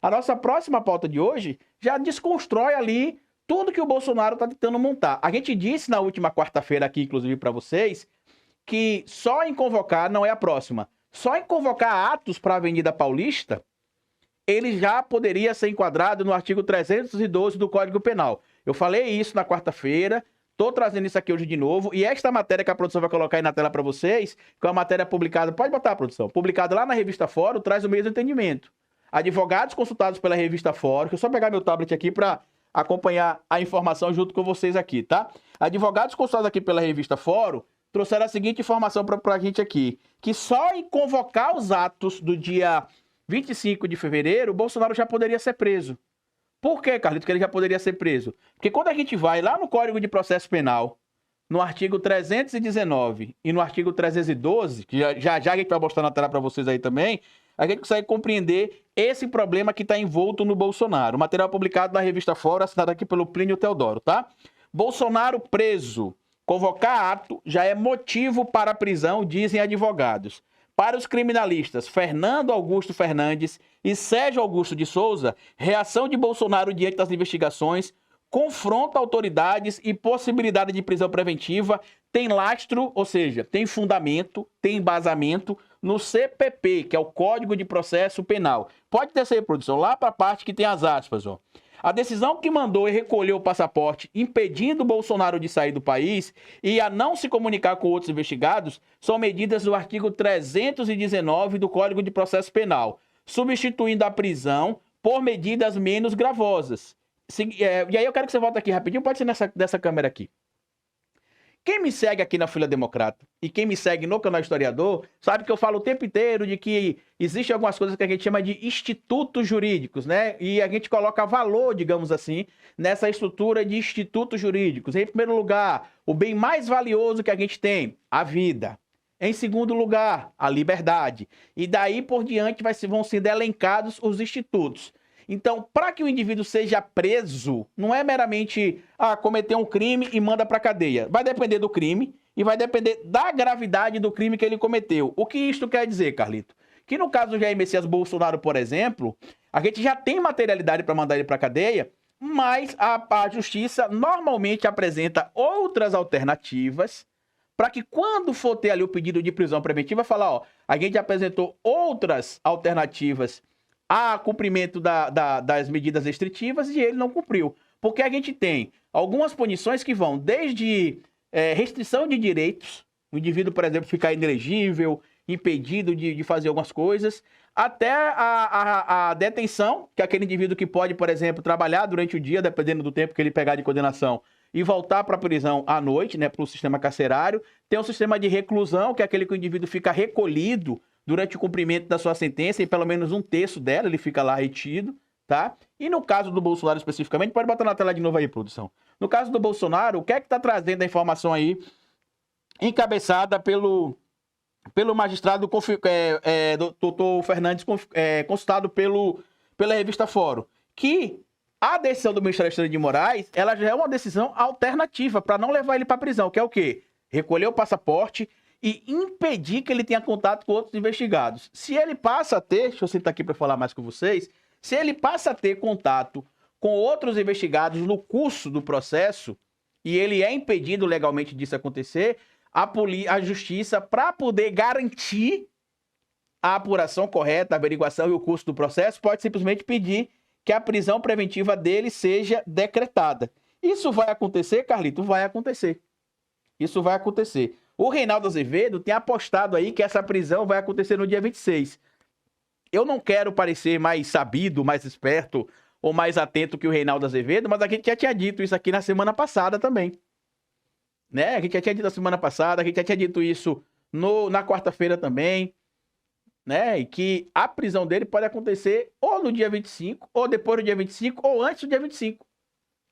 A nossa próxima pauta de hoje já desconstrói ali tudo que o Bolsonaro está tentando montar. A gente disse na última quarta-feira aqui, inclusive para vocês, que só em convocar não é a próxima. Só em convocar atos para a Avenida Paulista, ele já poderia ser enquadrado no artigo 312 do Código Penal. Eu falei isso na quarta-feira, estou trazendo isso aqui hoje de novo, e esta matéria que a produção vai colocar aí na tela para vocês, que é uma matéria publicada, pode botar a produção, publicada lá na revista Fórum, traz o mesmo entendimento. Advogados consultados pela revista Fórum, que eu só pegar meu tablet aqui para acompanhar a informação junto com vocês aqui, tá? Advogados consultados aqui pela revista Fórum trouxeram a seguinte informação para a gente aqui, que só em convocar os atos do dia 25 de fevereiro, o Bolsonaro já poderia ser preso. Por que, Carlito, que ele já poderia ser preso? Porque quando a gente vai lá no Código de Processo Penal, no artigo 319 e no artigo 312, que já a gente vai mostrar na tela para vocês aí também, a gente consegue compreender esse problema que está envolto no Bolsonaro. O material publicado na revista Fórum, assinado aqui pelo Plínio Teodoro, tá? Bolsonaro preso. Convocar ato já é motivo para a prisão, dizem advogados. Para os criminalistas Fernando Augusto Fernandes e Sérgio Augusto de Souza, reação de Bolsonaro diante das investigações confronta autoridades e possibilidade de prisão preventiva tem lastro, ou seja, tem fundamento, tem embasamento no CPP, que é o Código de Processo Penal. Pode ter essa produção lá para a parte que tem as aspas, ó. A decisão que mandou e recolheu o passaporte, impedindo Bolsonaro de sair do país e a não se comunicar com outros investigados, são medidas do artigo 319 do Código de Processo Penal, substituindo a prisão por medidas menos gravosas. E aí eu quero que você volte aqui rapidinho, pode ser dessa câmera aqui. Quem me segue aqui na Folha Democrata e quem me segue no canal Historiador, sabe que eu falo o tempo inteiro de que existem algumas coisas que a gente chama de institutos jurídicos, né? E a gente coloca valor, digamos assim, nessa estrutura de institutos jurídicos. Em primeiro lugar, o bem mais valioso que a gente tem, a vida. Em segundo lugar, a liberdade. E daí por diante vão sendo elencados os institutos. Então, para que o indivíduo seja preso, não é meramente cometer um crime e manda para a cadeia. Vai depender do crime e vai depender da gravidade do crime que ele cometeu. O que isto quer dizer, Carlito? Que no caso do Jair Messias Bolsonaro, por exemplo, a gente já tem materialidade para mandar ele para a cadeia, mas a justiça normalmente apresenta outras alternativas para que quando for ter ali o pedido de prisão preventiva, falar, ó, a gente apresentou outras alternativas a cumprimento das medidas restritivas e ele não cumpriu. Porque a gente tem algumas punições que vão desde restrição de direitos, o indivíduo, por exemplo, ficar inelegível, impedido de fazer algumas coisas, até a detenção, que é aquele indivíduo que pode, por exemplo, trabalhar durante o dia, dependendo do tempo que ele pegar de condenação, e voltar para a prisão à noite, né, para o sistema carcerário. Tem o sistema de reclusão, que é aquele que o indivíduo fica recolhido durante o cumprimento da sua sentença, e pelo menos um terço dela ele fica lá retido, tá? E no caso do Bolsonaro especificamente, pode botar na tela de novo aí, produção. No caso do Bolsonaro, o que é que está trazendo a informação aí, encabeçada pelo magistrado doutor Fernandes, consultado pela revista Fórum, que a decisão do ministro Alexandre de Moraes, ela já é uma decisão alternativa para não levar ele para a prisão, que é o quê? Recolher o passaporte e impedir que ele tenha contato com outros investigados. Se ele passa a ter, deixa eu sentar aqui para falar mais com vocês, se ele passa a ter contato com outros investigados no curso do processo, e ele é impedido legalmente disso acontecer, a justiça, para poder garantir a apuração correta, a averiguação e o curso do processo, pode simplesmente pedir que a prisão preventiva dele seja decretada. Isso vai acontecer, Carlito? Vai acontecer. Isso vai acontecer. O Reinaldo Azevedo tem apostado aí que essa prisão vai acontecer no dia 26. Eu não quero parecer mais sabido, mais esperto ou mais atento que o Reinaldo Azevedo, mas a gente já tinha dito isso aqui na semana passada também. Né? A gente já tinha dito na semana passada, a gente já tinha dito isso na quarta-feira também, né? E que a prisão dele pode acontecer ou no dia 25, ou depois do dia 25, ou antes do dia 25.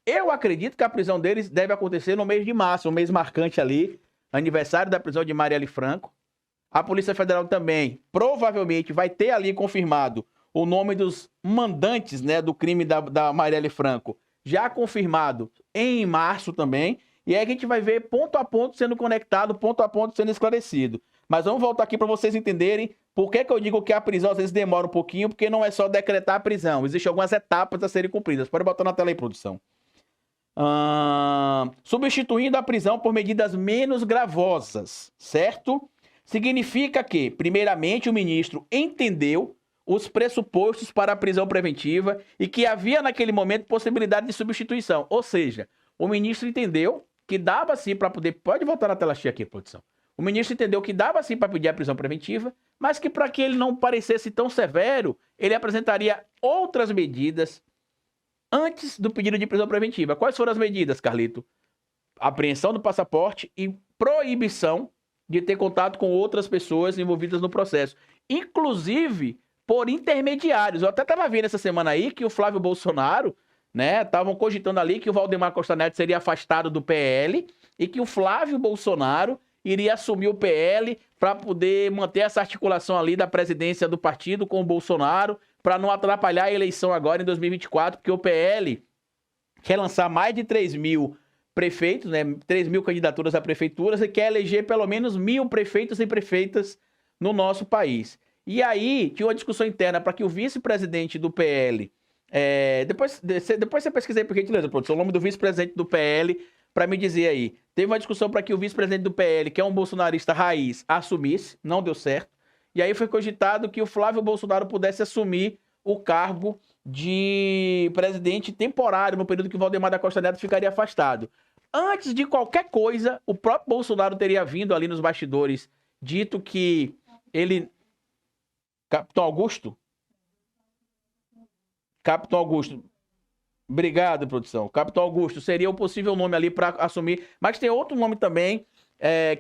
Eu acredito que a prisão deles deve acontecer no mês de março, um mês marcante ali, aniversário da prisão de Marielle Franco. A Polícia Federal também, provavelmente, vai ter ali confirmado o nome dos mandantes, né, do crime da Marielle Franco, já confirmado em março também. E aí a gente vai ver ponto a ponto sendo conectado, ponto a ponto sendo esclarecido. Mas vamos voltar aqui para vocês entenderem por que eu digo que a prisão às vezes demora um pouquinho, porque não é só decretar a prisão. Existem algumas etapas a serem cumpridas. Pode botar na tela aí, produção. Substituindo a prisão por medidas menos gravosas, certo? Significa que, primeiramente, o ministro entendeu os pressupostos para a prisão preventiva e que havia naquele momento possibilidade de substituição. Ou seja, o ministro entendeu que dava sim para poder... Pode voltar na tela cheia aqui, produção. O ministro entendeu que dava sim para pedir a prisão preventiva, mas que para que ele não parecesse tão severo, ele apresentaria outras medidas antes do pedido de prisão preventiva. Quais foram as medidas, Carlito? Apreensão do passaporte e proibição de ter contato com outras pessoas envolvidas no processo, inclusive por intermediários. Eu até estava vendo essa semana aí que o Flávio Bolsonaro, né, estavam cogitando ali que o Valdemar Costa Neto seria afastado do PL e que o Flávio Bolsonaro iria assumir o PL para poder manter essa articulação ali da presidência do partido com o Bolsonaro, para não atrapalhar a eleição agora em 2024, porque o PL quer lançar mais de 3 mil prefeitos, né, 3 mil candidaturas a prefeituras e quer eleger pelo menos 1.000 prefeitos e prefeitas no nosso país. E aí, tinha uma discussão interna para que o vice-presidente do PL... depois você pesquisa aí, por gentileza, produção, o nome do vice-presidente do PL, para me dizer aí. Teve uma discussão para que o vice-presidente do PL, que é um bolsonarista raiz, assumisse, não deu certo. E aí foi cogitado que o Flávio Bolsonaro pudesse assumir o cargo de presidente temporário, no período que o Valdemar da Costa Neto ficaria afastado. Antes de qualquer coisa, o próprio Bolsonaro teria vindo ali nos bastidores, dito que ele... Capitão Augusto? Capitão Augusto. Obrigado, produção. Capitão Augusto seria o possível nome ali para assumir. Mas tem outro nome também,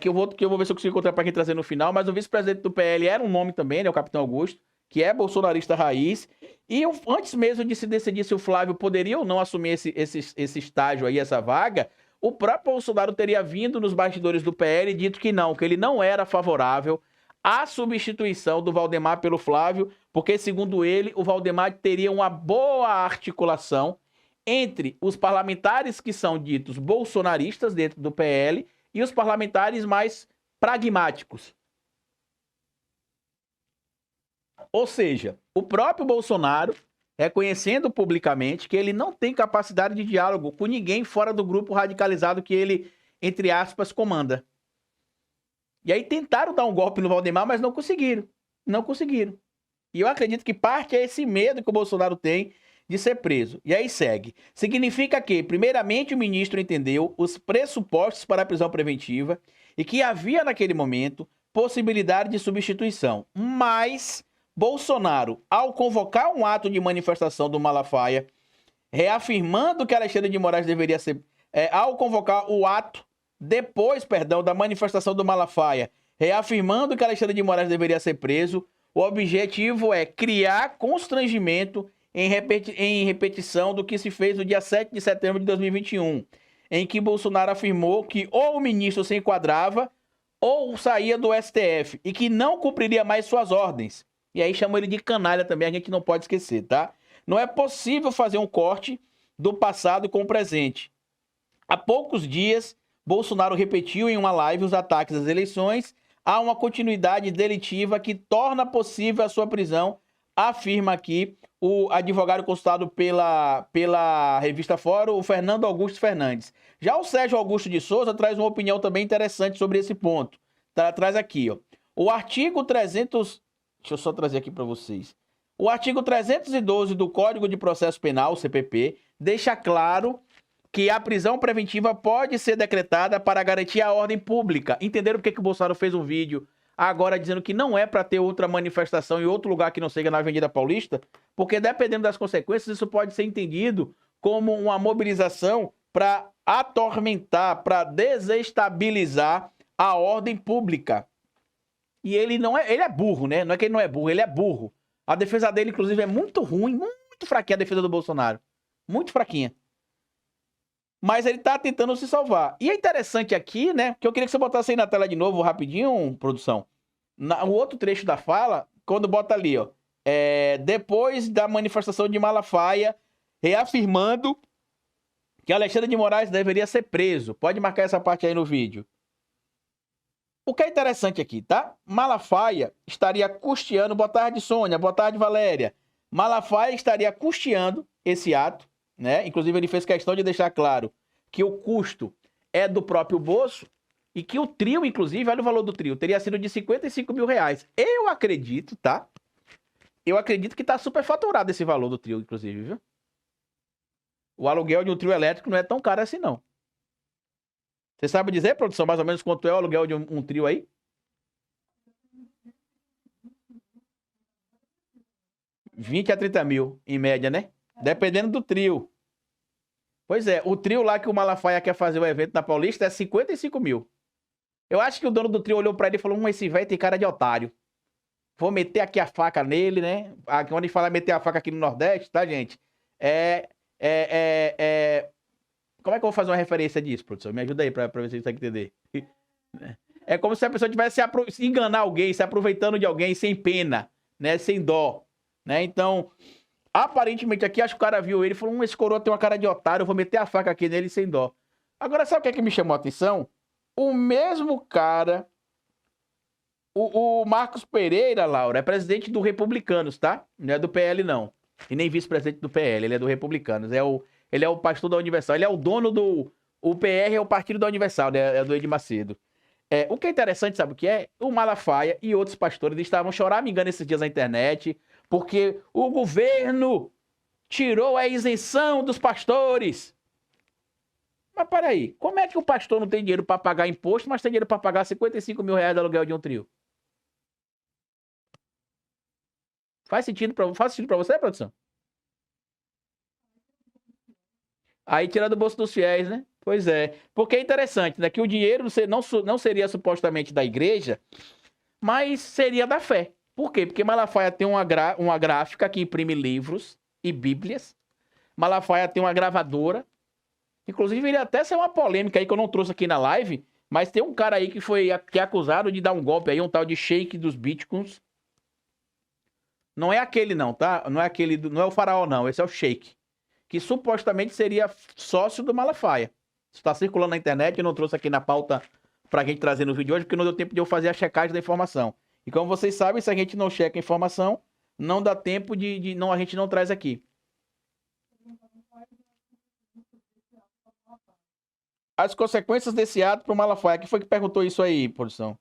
que eu vou ver se eu consigo encontrar para quem trazer no final. Mas o vice-presidente do PL era um nome também, né? O Capitão Augusto, que é bolsonarista raiz. E antes mesmo de se decidir se o Flávio poderia ou não assumir esse estágio aí, essa vaga, o próprio Bolsonaro teria vindo nos bastidores do PL e dito que ele não era favorável à substituição do Valdemar pelo Flávio, porque, segundo ele, o Valdemar teria uma boa articulação entre os parlamentares que são ditos bolsonaristas dentro do PL e os parlamentares mais pragmáticos. Ou seja, o próprio Bolsonaro reconhecendo publicamente que ele não tem capacidade de diálogo com ninguém fora do grupo radicalizado que ele, entre aspas, comanda. E aí tentaram dar um golpe no Valdemar, mas não conseguiram. Não conseguiram. E eu acredito que parte é esse medo que o Bolsonaro tem de ser preso. E aí segue. Significa que, primeiramente, o ministro entendeu os pressupostos para a prisão preventiva e que havia, naquele momento, possibilidade de substituição. Mas Bolsonaro, ao convocar um ato de manifestação do Malafaia, reafirmando que Alexandre de Moraes deveria ser... ao convocar o ato depois, da manifestação do Malafaia, reafirmando que Alexandre de Moraes deveria ser preso, o objetivo é criar constrangimento em repetição do que se fez no dia 7 de setembro de 2021, em que Bolsonaro afirmou que ou o ministro se enquadrava ou saía do STF e que não cumpriria mais suas ordens. E aí chamou ele de canalha também, a gente não pode esquecer, tá? Não é possível fazer um corte do passado com o presente. Há poucos dias, Bolsonaro repetiu em uma live os ataques às eleições. Há uma continuidade delitiva que torna possível a sua prisão, afirma aqui o advogado consultado pela revista Fórum, o Fernando Augusto Fernandes. Já o Sérgio Augusto de Souza traz uma opinião também interessante sobre esse ponto. Traz aqui, ó. O artigo 300... Deixa eu só trazer aqui para vocês. O artigo 312 do Código de Processo Penal, CPP, deixa claro que a prisão preventiva pode ser decretada para garantir a ordem pública. Entenderam por que o Bolsonaro fez um vídeo agora dizendo que não é para ter outra manifestação em outro lugar que não seja na Avenida Paulista? Porque dependendo das consequências, isso pode ser entendido como uma mobilização para atormentar, para desestabilizar a ordem pública. E ele não é... Ele é burro, né? Não é que ele não é burro, ele é burro. A defesa dele, inclusive, é muito ruim, muito fraquinha a defesa do Bolsonaro. Muito fraquinha. Mas ele tá tentando se salvar. E é interessante aqui, né? Que eu queria que você botasse aí na tela de novo, rapidinho, produção. O outro trecho da fala, quando bota ali, ó. Depois da manifestação de Malafaia, reafirmando que Alexandre de Moraes deveria ser preso. Pode marcar essa parte aí no vídeo. O que é interessante aqui, tá? Malafaia estaria custeando, boa tarde, Sônia, boa tarde, Valéria. Malafaia estaria custeando esse ato, né? Inclusive, ele fez questão de deixar claro que o custo é do próprio bolso e que o trio, inclusive, olha o valor do trio, teria sido de 55 mil reais. Eu acredito, tá? Eu acredito que tá superfaturado esse valor do trio, inclusive, viu? O aluguel de um trio elétrico não é tão caro assim, não. Você sabe dizer, produção, mais ou menos quanto é o aluguel de um trio aí? 20 a 30 mil, em média, né? Dependendo do trio. Pois é, o trio lá que o Malafaia quer fazer o evento na Paulista é 55 mil. Eu acho que o dono do trio olhou pra ele e falou: esse velho tem cara de otário. Vou meter aqui a faca nele, né? Aqui, onde fala meter a faca aqui no Nordeste, tá, gente? É, Como é que eu vou fazer uma referência disso, produção? Me ajuda aí pra ver se você consegue entender. É como se a pessoa tivesse se enganar alguém, se aproveitando de alguém sem pena, né? Sem dó, né? Então, aparentemente aqui, acho que o cara viu ele e falou: esse coroa tem uma cara de otário, eu vou meter a faca aqui nele sem dó. Agora, sabe o que é que me chamou a atenção? O mesmo cara, o Marcos Pereira, Laura, é presidente do Republicanos, tá? Não é do PL, não. E nem vice-presidente do PL, ele é do Republicanos. Ele é o pastor da Universal, ele é o dono do... O PR é o partido da Universal, né? É do Edir Macedo. O que é interessante, sabe o que é? O Malafaia e outros pastores estavam choramingando esses dias na internet, porque o governo tirou a isenção dos pastores. Mas peraí, como é que o pastor não tem dinheiro para pagar imposto, mas tem dinheiro para pagar 55 mil reais de aluguel de um trio? Faz sentido para você, produção? Aí tira do bolso dos fiéis, né? Pois é. Porque é interessante, né? Que o dinheiro não seria supostamente da igreja, mas seria da fé. Por quê? Porque Malafaia tem uma gráfica que imprime livros e bíblias. Malafaia tem uma gravadora. Inclusive, ele até saiu uma polêmica aí que eu não trouxe aqui na live, mas tem um cara aí que é acusado de dar um golpe aí, um tal de Sheik dos Bitcoins. Não é aquele não, tá? Não é aquele, não é o faraó não, esse é o Sheik, que supostamente seria sócio do Malafaia. Isso está circulando na internet, eu não trouxe aqui na pauta pra gente trazer no vídeo de hoje, porque não deu tempo de eu fazer a checagem da informação. E como vocês sabem, se a gente não checa a informação, não dá tempo não, a gente não traz aqui. As consequências desse ato pro Malafaia. Quem foi que perguntou isso aí, produção?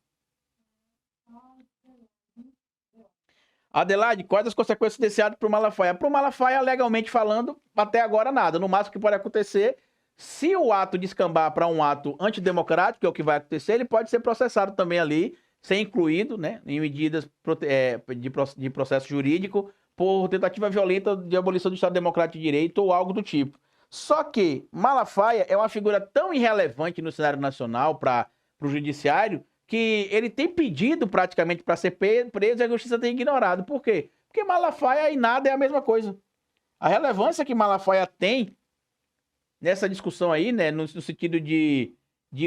Adelaide, quais as consequências desse ato pro Malafaia? Pro Malafaia, legalmente falando, até agora nada. No máximo que pode acontecer, se o ato descambar para um ato antidemocrático, que é o que vai acontecer, ele pode ser processado também ali, ser incluído, né, em medidas de processo jurídico por tentativa violenta de abolição do Estado Democrático de Direito ou algo do tipo. Só que Malafaia é uma figura tão irrelevante no cenário nacional para o judiciário que ele tem pedido praticamente para ser preso e a justiça tem ignorado. Por quê? Porque Malafaia e nada é a mesma coisa. A relevância que Malafaia tem nessa discussão aí, né, no sentido de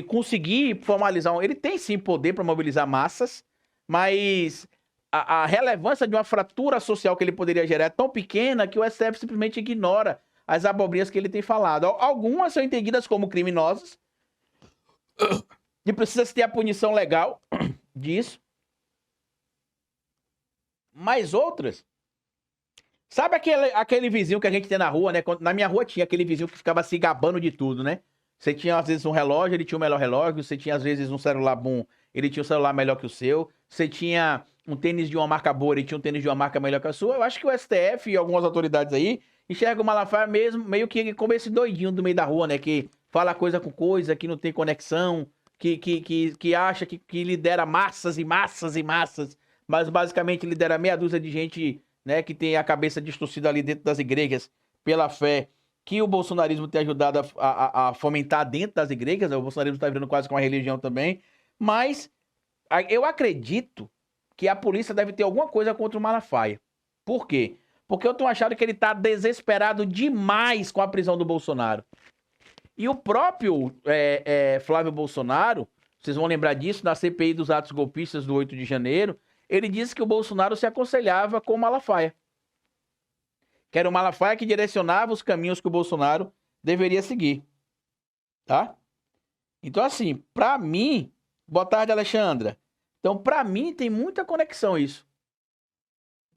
conseguir formalizar, ele tem sim poder para mobilizar massas, mas a relevância de uma fratura social que ele poderia gerar é tão pequena que o STF simplesmente ignora as abobrinhas que ele tem falado. Algumas são entendidas como criminosas e precisa se ter a punição legal disso, mas outras... Sabe aquele vizinho que a gente tem na rua, né? Na minha rua tinha aquele vizinho que ficava se gabando de tudo, né? Você tinha, às vezes, um relógio, ele tinha o melhor relógio. Você tinha, às vezes, um celular bom, ele tinha um celular melhor que o seu. Você tinha um tênis de uma marca boa, ele tinha um tênis de uma marca melhor que a sua. Eu acho que o STF e algumas autoridades aí enxergam o Malafaia mesmo, meio que como esse doidinho do meio da rua, né? Que fala coisa com coisa, que não tem conexão, que acha que lidera massas e massas e massas, mas basicamente lidera meia dúzia de gente, né, que tem a cabeça distorcida ali dentro das igrejas pela fé que o bolsonarismo tem ajudado a fomentar dentro das igrejas. O bolsonarismo está virando quase que uma religião também. Mas eu acredito que a polícia deve ter alguma coisa contra o Malafaia. Por quê? Porque eu tenho achado que ele está desesperado demais com a prisão do Bolsonaro. E o próprio Flávio Bolsonaro, vocês vão lembrar disso, na CPI dos atos golpistas do 8 de janeiro, ele disse que o Bolsonaro se aconselhava com o Malafaia. Que era o Malafaia que direcionava os caminhos que o Bolsonaro deveria seguir. Tá? Então, assim, pra mim, Boa tarde, Alexandra. Então, pra mim, tem muita conexão isso.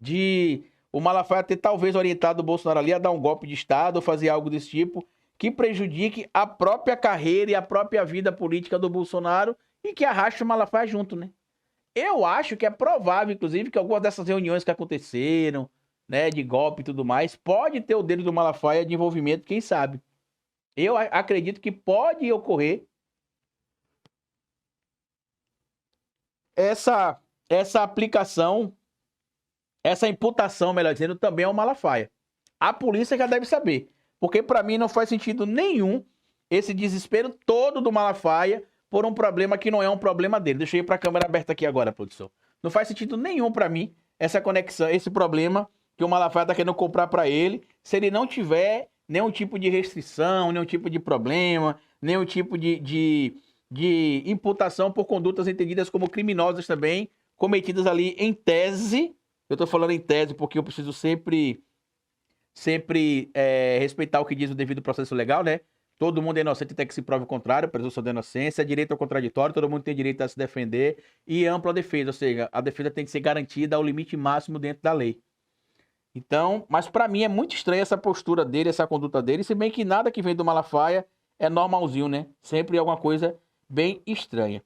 De o Malafaia ter talvez orientado o Bolsonaro ali a dar um golpe de Estado ou fazer algo desse tipo que prejudique a própria carreira e a própria vida política do Bolsonaro e que arraste o Malafaia junto, né? Eu acho que é provável, inclusive, que algumas dessas reuniões que aconteceram, né, de golpe e tudo mais, pode ter o dedo do Malafaia de envolvimento, quem sabe. Eu acredito que pode ocorrer essa aplicação, essa imputação, melhor dizendo, também ao Malafaia. A polícia já deve saber, porque para mim não faz sentido nenhum esse desespero todo do Malafaia por um problema que não é um problema dele. Deixa eu ir para a câmera aberta aqui agora, produção. Não faz sentido nenhum para mim essa conexão, esse problema que o Malafaia tá querendo comprar para ele, se ele não tiver nenhum tipo de restrição, nenhum tipo de problema, nenhum tipo de imputação por condutas entendidas como criminosas também, cometidas ali em tese. Eu tô falando em tese porque eu preciso sempre respeitar o que diz o devido processo legal, né? Todo mundo é inocente até que se prove o contrário, presunção de inocência, direito ao contraditório, todo mundo tem direito a se defender e ampla defesa, ou seja, a defesa tem que ser garantida ao limite máximo dentro da lei. Então, mas pra mim é muito estranha essa postura dele, essa conduta dele, se bem que nada que vem do Malafaia é normalzinho, né? Sempre é alguma coisa bem estranha.